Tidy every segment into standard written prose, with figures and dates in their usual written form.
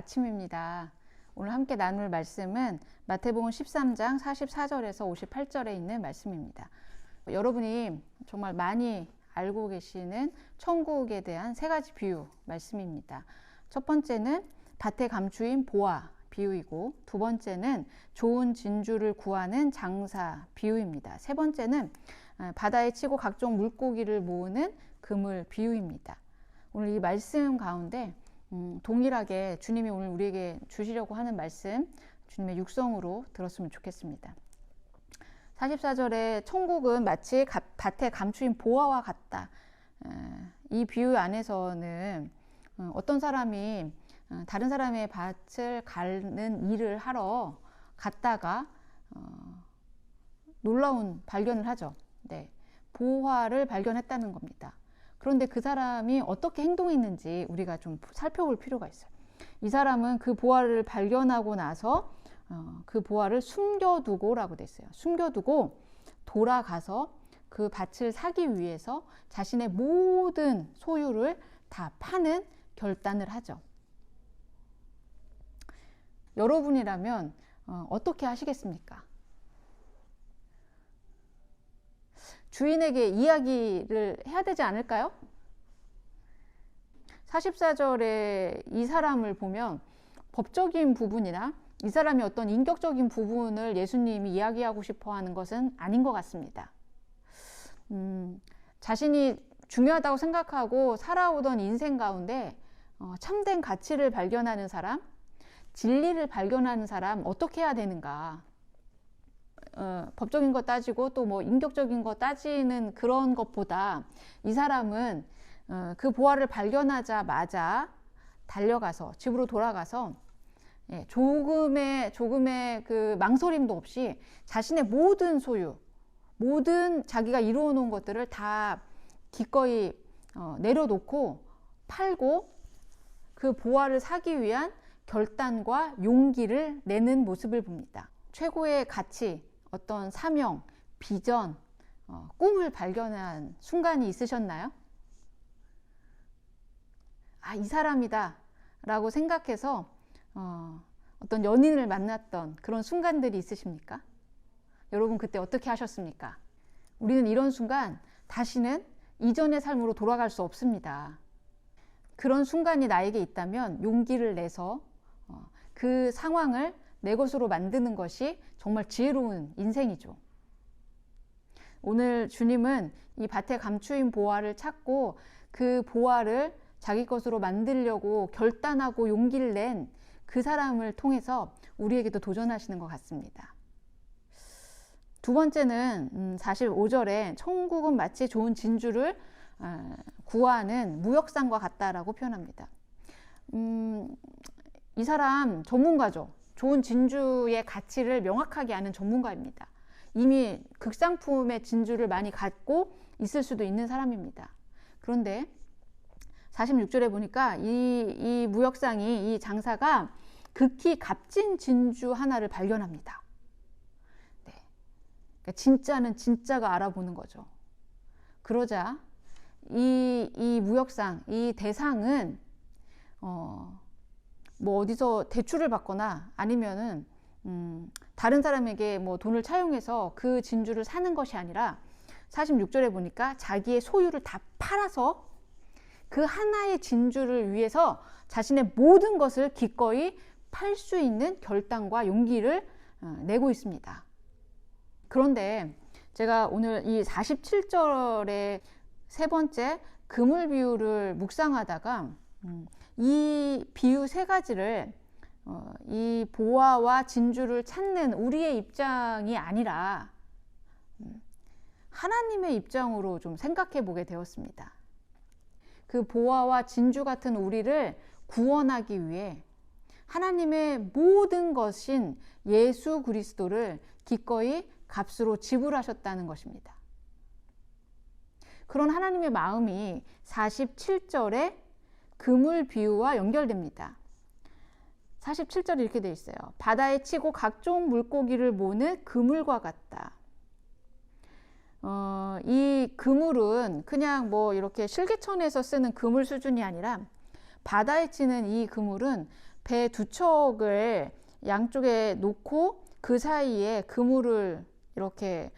아침입니다. 오늘 함께 나눌 말씀은 마태복음 13장 44절에서 58절에 있는 말씀입니다. 여러분이 정말 많이 알고 계시는 천국에 대한 세 가지 비유 말씀입니다. 첫 번째는 밭에 감추인 보화 비유이고, 두 번째는 좋은 진주를 구하는 장사 비유입니다. 세 번째는 바다에 치고 각종 물고기를 모으는 그물 비유입니다. 오늘 이 말씀 가운데 동일하게 주님이 오늘 우리에게 주시려고 하는 말씀, 주님의 육성으로 들었으면 좋겠습니다. 44절에 천국은 마치 밭에 감추인 보화와 같다. 이 비유 안에서는 어떤 사람이 다른 사람의 밭을 가는 일을 하러 갔다가 놀라운 발견을 하죠. 네, 보화를 발견했다는 겁니다. 그런데 그 사람이 어떻게 행동했는지 우리가 좀 살펴볼 필요가 있어요. 이 사람은 그 보화를 발견하고 나서 그 보화를 숨겨두고라고 됐어요. 숨겨두고 돌아가서 그 밭을 사기 위해서 자신의 모든 소유를 다 파는 결단을 하죠. 여러분이라면 어떻게 하시겠습니까? 주인에게 이야기를 해야 되지 않을까요? 44절에 이 사람을 보면 법적인 부분이나 이 사람이 어떤 인격적인 부분을 예수님이 이야기하고 싶어 하는 것은 아닌 것 같습니다. 자신이 중요하다고 생각하고 살아오던 인생 가운데 참된 가치를 발견하는 사람, 진리를 발견하는 사람 어떻게 해야 되는가? 법적인 거 따지고 또 뭐 인격적인 거 따지는 그런 것보다 이 사람은 그 보화를 발견하자마자 달려가서 집으로 돌아가서 조금의 그 망설임도 없이 자신의 모든 소유, 모든 자기가 이루어 놓은 것들을 다 기꺼이 내려놓고 팔고 그 보화를 사기 위한 결단과 용기를 내는 모습을 봅니다. 최고의 가치, 어떤 사명, 비전, 꿈을 발견한 순간이 있으셨나요? 아, 이 사람이다 라고 생각해서 어떤 연인을 만났던 그런 순간들이 있으십니까? 여러분 그때 어떻게 하셨습니까? 우리는 이런 순간 다시는 이전의 삶으로 돌아갈 수 없습니다. 그런 순간이 나에게 있다면 용기를 내서 그 상황을 내 것으로 만드는 것이 정말 지혜로운 인생이죠. 오늘 주님은 이 밭에 감추인 보화를 찾고 그 보화를 자기 것으로 만들려고 결단하고 용기를 낸 그 사람을 통해서 우리에게도 도전하시는 것 같습니다. 두 번째는 45절에 천국은 마치 좋은 진주를 구하는 무역상과 같다라고 표현합니다. 이 사람 전문가죠. 좋은 진주의 가치를 명확하게 아는 전문가입니다. 이미 극상품의 진주를 많이 갖고 있을 수도 있는 사람입니다. 그런데 46절에 보니까 이 무역상이, 이 장사가 극히 값진 진주 하나를 발견합니다. 네. 그러니까 진짜는 진짜가 알아보는 거죠. 그러자 이 무역상, 이 대상은 뭐 어디서 대출을 받거나 아니면은 다른 사람에게 뭐 돈을 차용해서 그 진주를 사는 것이 아니라 46절에 보니까 자기의 소유를 다 팔아서 그 하나의 진주를 위해서 자신의 모든 것을 기꺼이 팔 수 있는 결단과 용기를 내고 있습니다. 그런데 제가 오늘 이 47절의 세 번째 그물 비유를 묵상하다가 이 비유 세 가지를 이 보화와 진주를 찾는 우리의 입장이 아니라 하나님의 입장으로 좀 생각해 보게 되었습니다. 그 보화와 진주 같은 우리를 구원하기 위해 하나님의 모든 것인 예수 그리스도를 기꺼이 값으로 지불하셨다는 것입니다. 그런 하나님의 마음이 47절의 그물 비유와 연결됩니다. 47절에 이렇게 되어 있어요. 바다에 치고 각종 물고기를 모는 그물과 같다. 이 그물은 그냥 뭐 이렇게 실개천에서 쓰는 그물 수준이 아니라 바다에 치는 이 그물은 배 두 척을 양쪽에 놓고 그 사이에 그물을 이렇게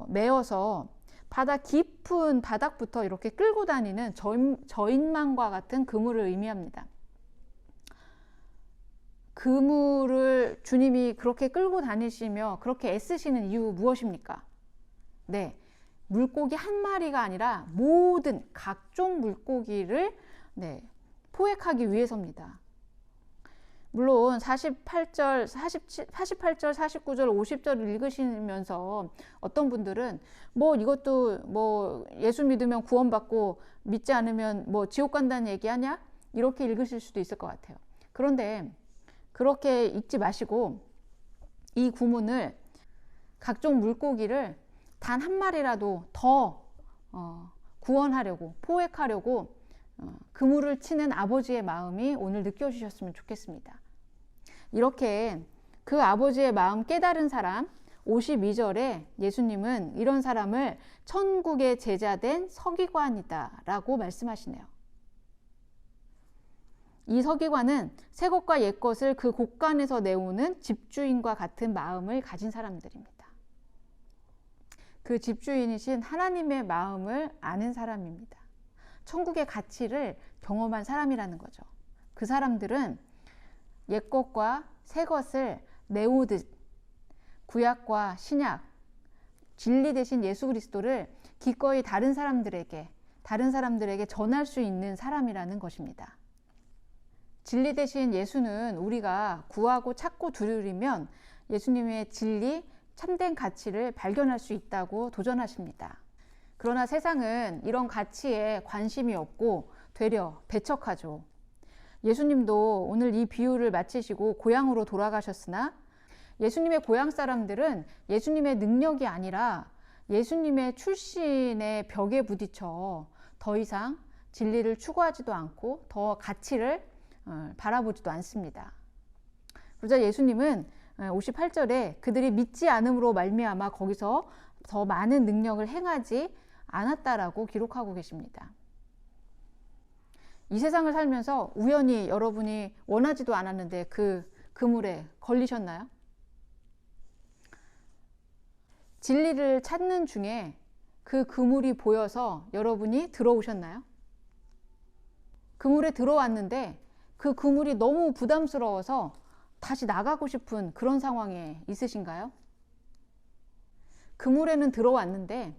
메어서 바다 깊은 바닥부터 이렇게 끌고 다니는 저인망과 같은 그물을 의미합니다. 그물을 주님이 그렇게 끌고 다니시며 그렇게 애쓰시는 이유 무엇입니까? 네, 물고기 한 마리가 아니라 모든 각종 물고기를 포획하기 위해서입니다. 물론 48절, 48절, 49절, 50절을 읽으시면서 어떤 분들은 이것도 예수 믿으면 구원받고 믿지 않으면 지옥 간다는 얘기 하냐? 이렇게 읽으실 수도 있을 것 같아요. 그런데 그렇게 읽지 마시고 이 구문을 각종 물고기를 단 한 마리라도 더 구원하려고, 포획하려고 그물을 치는 아버지의 마음이 오늘 느껴지셨으면 좋겠습니다. 이렇게 그 아버지의 마음 깨달은 사람, 52절에 예수님은 이런 사람을 천국의 제자된 서기관이다 라고 말씀하시네요. 이 서기관은 새 것과 옛 것을 그 곳간에서 내오는 집주인과 같은 마음을 가진 사람들입니다. 그 집주인이신 하나님의 마음을 아는 사람입니다. 천국의 가치를 경험한 사람이라는 거죠. 그 사람들은 옛 것과 새 것을 내오듯 구약과 신약, 진리 대신 예수 그리스도를 기꺼이 다른 사람들에게 전할 수 있는 사람이라는 것입니다. 진리 대신 예수는 우리가 구하고 찾고 두드리면 예수님의 진리, 참된 가치를 발견할 수 있다고 도전하십니다. 그러나 세상은 이런 가치에 관심이 없고 되려 배척하죠. 예수님도 오늘 이 비유를 마치시고 고향으로 돌아가셨으나 예수님의 고향 사람들은 예수님의 능력이 아니라 예수님의 출신의 벽에 부딪혀 더 이상 진리를 추구하지도 않고 더 가치를 바라보지도 않습니다. 그러자 예수님은 58절에 그들이 믿지 않음으로 말미암아 거기서 더 많은 능력을 행하지 않았다라고 기록하고 계십니다. 이 세상을 살면서 우연히 여러분이 원하지도 않았는데 그 그물에 걸리셨나요? 진리를 찾는 중에 그 그물이 보여서 여러분이 들어오셨나요? 그물에 들어왔는데 그 그물이 너무 부담스러워서 다시 나가고 싶은 그런 상황에 있으신가요? 그물에는 들어왔는데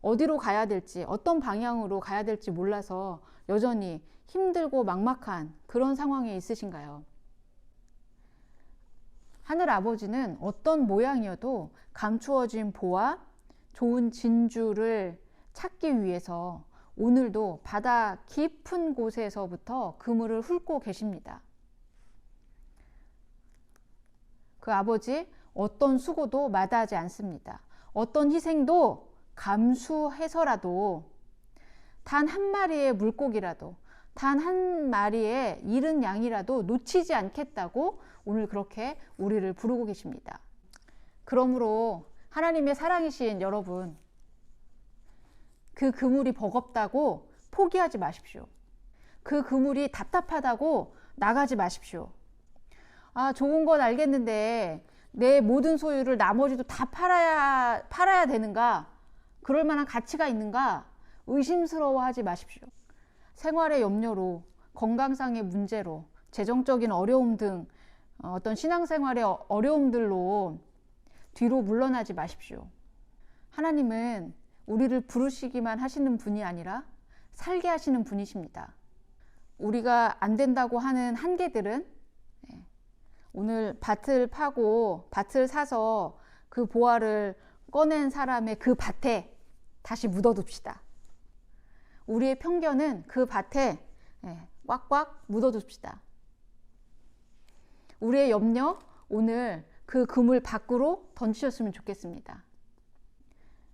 어디로 가야 될지, 어떤 방향으로 가야 될지 몰라서 여전히 힘들고 막막한 그런 상황에 있으신가요? 하늘 아버지는 어떤 모양이어도 감추어진 보화, 좋은 진주를 찾기 위해서 오늘도 바다 깊은 곳에서부터 그물을 훑고 계십니다. 그 아버지 어떤 수고도 마다하지 않습니다. 어떤 희생도 감수해서라도 단 한 마리의 물고기라도, 단 한 마리의 잃은 양이라도 놓치지 않겠다고 오늘 그렇게 우리를 부르고 계십니다. 그러므로 하나님의 사랑이신 여러분, 그 그물이 버겁다고 포기하지 마십시오. 그 그물이 답답하다고 나가지 마십시오. 좋은 건 알겠는데 내 모든 소유를 나머지도 다 팔아야 되는가? 그럴 만한 가치가 있는가? 의심스러워하지 마십시오. 생활의 염려로, 건강상의 문제로, 재정적인 어려움 등 어떤 신앙생활의 어려움들로 뒤로 물러나지 마십시오. 하나님은 우리를 부르시기만 하시는 분이 아니라 살게 하시는 분이십니다. 우리가 안 된다고 하는 한계들은 오늘 밭을 파고 밭을 사서 그 보화를 꺼낸 사람의 그 밭에 다시 묻어둡시다. 우리의 편견은 그 밭에 꽉꽉 묻어둡시다. 우리의 염려, 오늘 그 그물 밖으로 던지셨으면 좋겠습니다.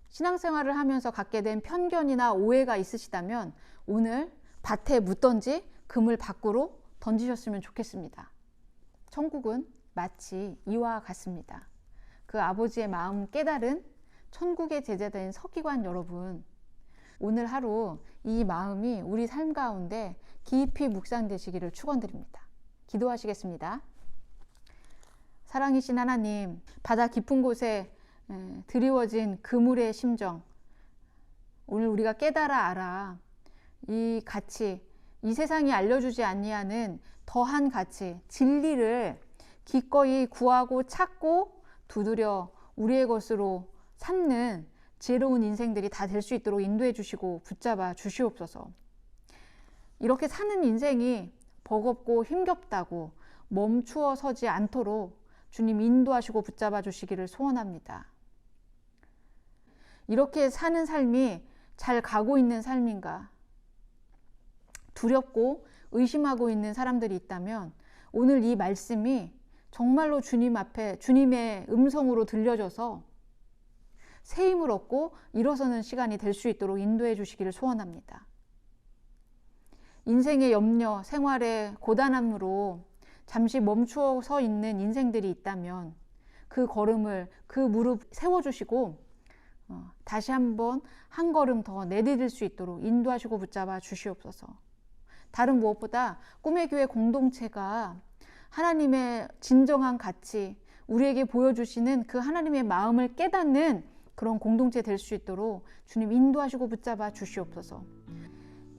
신앙생활을 하면서 갖게 된 편견이나 오해가 있으시다면 오늘 밭에 묻던지 그물 밖으로 던지셨으면 좋겠습니다. 천국은 마치 이와 같습니다. 그 아버지의 마음 깨달은 천국의 제자된 서기관 여러분, 오늘 하루 이 마음이 우리 삶 가운데 깊이 묵상되시기를 축원드립니다. 기도하시겠습니다. 사랑이신 하나님, 바다 깊은 곳에 드리워진 그물의 심정, 오늘 우리가 깨달아 알아 이 가치, 이 세상이 알려주지 아니하는 더한 가치, 진리를 기꺼이 구하고 찾고 두드려 우리의 것으로 삼는 지혜로운 인생들이 다 될 수 있도록 인도해 주시고 붙잡아 주시옵소서. 이렇게 사는 인생이 버겁고 힘겹다고 멈추어 서지 않도록 주님 인도하시고 붙잡아 주시기를 소원합니다. 이렇게 사는 삶이 잘 가고 있는 삶인가? 두렵고 의심하고 있는 사람들이 있다면 오늘 이 말씀이 정말로 주님 앞에 주님의 음성으로 들려져서 새 힘을 얻고 일어서는 시간이 될 수 있도록 인도해 주시기를 소원합니다. 인생의 염려, 생활의 고단함으로 잠시 멈추어 서 있는 인생들이 있다면 그 걸음을, 그 무릎 세워주시고 다시 한번 한 걸음 더 내디딜 수 있도록 인도하시고 붙잡아 주시옵소서. 다른 무엇보다 꿈의 교회 공동체가 하나님의 진정한 가치, 우리에게 보여주시는 그 하나님의 마음을 깨닫는 그런 공동체 될 수 있도록 주님 인도하시고 붙잡아 주시옵소서.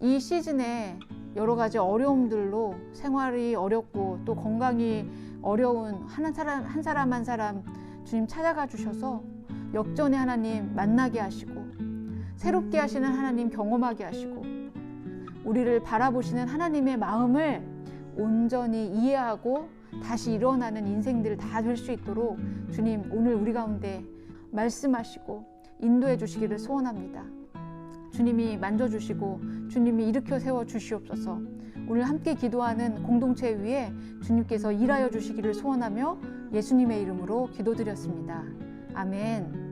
이 시즌에 여러 가지 어려움들로 생활이 어렵고 또 건강이 어려운 한 사람 한 사람 주님 찾아가 주셔서 역전의 하나님 만나게 하시고 새롭게 하시는 하나님 경험하게 하시고 우리를 바라보시는 하나님의 마음을 온전히 이해하고 다시 일어나는 인생들 다 될 수 있도록 주님 오늘 우리 가운데 말씀하시고 인도해 주시기를 소원합니다. 주님이 만져주시고 주님이 일으켜 세워 주시옵소서. 오늘 함께 기도하는 공동체 위에 주님께서 일하여 주시기를 소원하며 예수님의 이름으로 기도드렸습니다. 아멘.